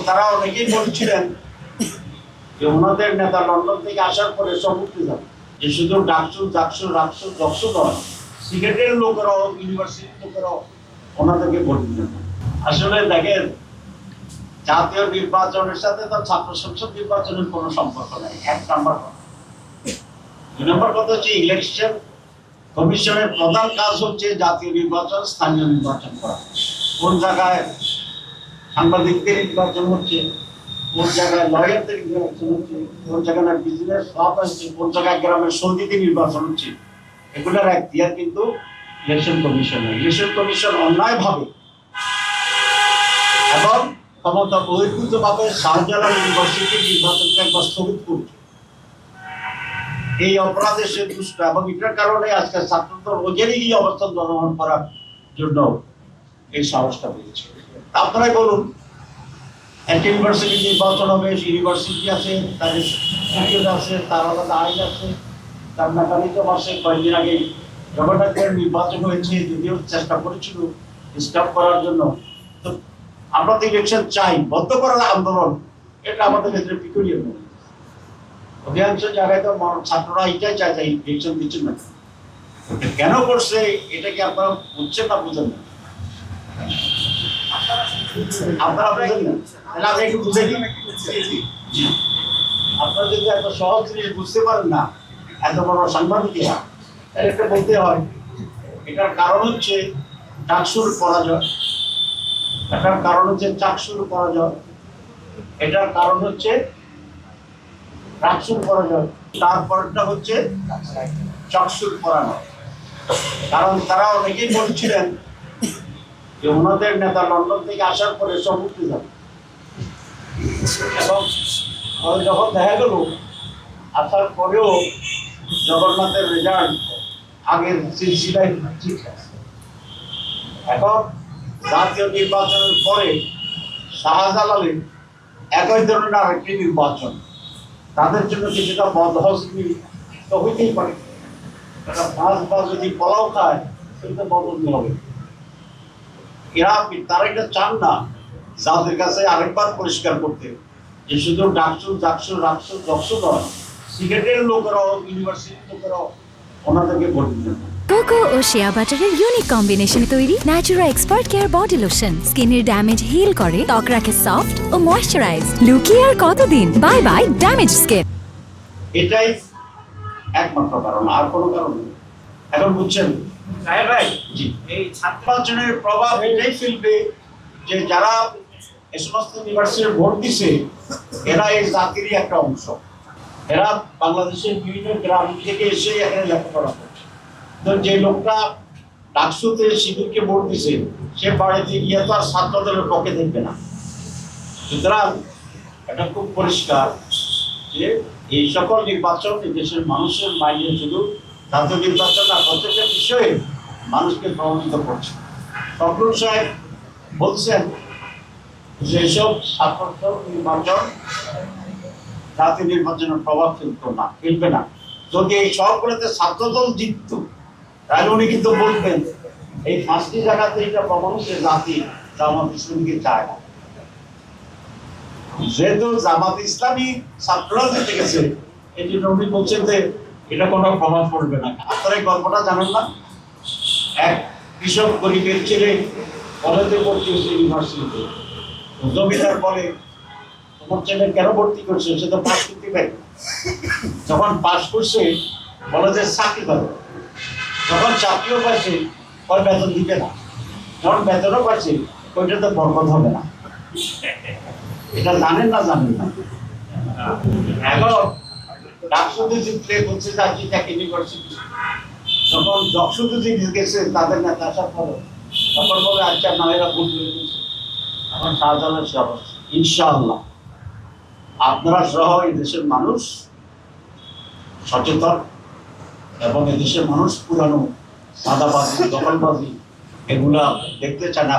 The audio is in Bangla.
তারা অনেকেই বলছিলেন যে ওনাদের নেতা লন্ডন থেকে আসার পরে সব উঠতে যাবে, যে শুধু ডাকসু নয়, সিলেটের লোকেরাও ইউনিভার্সিটির লোকেরাও ওনাদেরকে ভোট দিলেন। আসলে দেখেন, জাতীয় নির্বাচনের সাথে তো ছাত্র সংসদ নির্বাচনের কোনো সম্পর্ক নেই। এক নাম্বার কথা। দুই নম্বর কথা হচ্ছে, ইলেকশন কমিশনের প্রধান কাজ হচ্ছে জাতীয় নির্বাচন, স্থানীয় নির্বাচন করা। কোন জায়গায় সাংবাদিকদের নির্বাচন হচ্ছে, কোন জায়গায় লয়ারদের নির্বাচন হচ্ছে, কোন জায়গায় বিজনেস সব হচ্ছে, কোন জায়গায় গ্রামের সমিতি নির্বাচন হচ্ছে, এগুলোর এখতিয়ার কিন্তু ইলেকশন কমিশনের। ইলেকশন কমিশন অন্যায়ভাবে এবং ক্ষমতা বহির্ভূতভাবে শাহজালাল ইউনিভার্সিটির নির্বাচনকে একবার স্থগিত করছে। এই অপরাধের সে দুষ্ট, এবং এটার কারণে আজকে ছাত্রদের ওজেরই অবস্থান গ্রহণ করার জন্য এই সাহসটা পেয়েছে। আপনারাই বলুন, একটা ইউনিভার্সিটি নির্বাচন হবে, ইউনিভার্সিটি আছে, তার শিক্ষক আছে, তার আলাদা আইন আছে, তার মেকানিজম আছে। কয়েকদিন আগে গভর্নরের নির্বাচন হয়েছে, যদিও চেষ্টা করেছিল স্টপ করার জন্য। তো আমরা তো ইলেকশন চাই, বন্ধ করার আন্দোলন, এটা আমাদের ক্ষেত্রে পিকুলিয়ার নয়। অধিকাংশ জায়গায় তো ছাত্ররা এটাই চায় যে ইলেকশন দিচ্ছে না। কেন করছে এটা কি আপনারা বুঝছেন না বুঝেন না? আপনারা বুঝেন না, তাহলে আপনি একটু বুঝে দিন। আপনারা যদি এত সহজ জিনিস বুঝতে পারেন না, এত বড় সাংবাদিকেরা, তাহলে এটা বলতে হয়। এটার কারণ হচ্ছে ডাকসুর পরাজয়, এটার কারণ হচ্ছে চাকসুর পরাজয়, এটার কারণ হচ্ছে ডাকসুর পরাজয়, তারপরটা হচ্ছে চকসুর পরাজয়। কারণ তারা অনেকেই বলছিলেন যে ওনাদের নেতা লন্ডন থেকে আসার পরে সব উঠতে যাবে, এবং যখন দেখা গেল আসার পরেও জগন্নাথের রেজাল্ট আগের সিলসিলায় ঠিক আছে। এখন জাতীয় নির্বাচনের পরে শাহজালালের একই ধরনের আরেকটি নির্বাচন, তাদের জন্য কিছুটা বদহজমি তো হইতেই পারে। মাছ বা যদি পোলাও খায় সেটা বদহজমি হবে। তারা এটা চান না যাদের কাছে আরেকবার পরিষ্কার করতে, যে শুধু ডাকসু নয়, সিলেটের লোকেরাও ইউনিভার্সিটির লোকেরাও ওনাদেরকে ভোট দিলেন। কোকো ও শিয়া বাটারের ইউনিক কম্বিনেশনে তৈরি Natura expert care body lotion স্কিনের ড্যামেজ হিল করে, ত্বক রাখে সফট ও ময়েশ্চারাইজ। লুকিয়ে আর কতদিন, বাই বাই ড্যামেজ স্কিন। এটাই একমাত্র কারণ, আর কোনো কারণ নেই। এখন বুঝছেন ভাই? জি, এই ছাত্রবাচনের প্রভাব এটাই ফেলবে যে যারা এই সমস্ত ইউনিভার্সিটির ভোট দিছে, এরা এই জাতিরই একটা অংশ। এরা বাংলাদেশের বিভিন্ন গ্রাম থেকে এসে এখানে লেখাপড়া করছে। তো যে লোকটা ডাকসুতে শিবিরকে ভোট দিছে, সে বাড়িতে গিয়ে তো আর ছাত্রদের পক্ষে দেখবে না। সুতরাং এটা খুব পরিষ্কার যে এই সকল নির্বাচন দেশের মানুষের মাইন্ডে শুধু জাতীয় নির্বাচন না, প্রত্যেকটা বিষয়ে মানুষকে প্রভাবিত করছে। ফখরুল সাহেব বলছেন যে এসব ছাত্র নির্বাচন জাতীয় নির্বাচনের প্রভাব ফেলবে না। যদি এই সবগুলোতে ছাত্রদল জিতত, তাহলে উনি কিন্তু বলবেন এই 5টি জায়গাতে এটা প্রমাণ হচ্ছে জাতি জামাত ইসলামীকে চায় না। যেহেতু জামাত ইসলামী ছাত্ররা জিতে গেছে, এই জন্য উনি বলছেন যে এটা কোনো প্রভাব পড়বে না। আপনারা এই গল্পটা জানেন না? এক কৃষক গরিবের ছেলে কলেজে ভর্তি হয়েছে ইউনিভার্সিটিতে, জমিদার বলে তোমার ছেলে কেন ভর্তি করছে, সে তো পাস করতে পারে। যখন পাস করছে বলে যে চাকরি পাবে, যখন চাকরিও পাইছে ওই বেতন দিবে না, যখন বেতনও পাচ্ছে ওইটাতে বরকত হবে না। এটা জানেন না? এখন ডাকসুতে জিতলে বলছে যাচ্ছি এক ইউনিভার্সিটি, যখন জকসুতে জিতে গেছে তাদের নেতা আসার পরে তখন বলে আচ্ছা না এরা ভুল করে দিয়েছে। এখন শাহজালাল সে অবস্থা। ইনশাআল্লাহ আপনারা সহ এই দেশের মানুষ সচেতন, এবং এই দেশের মানুষ পুরানো সাদাবাজি দখলবাজি এগুলা দেখতে চায় না।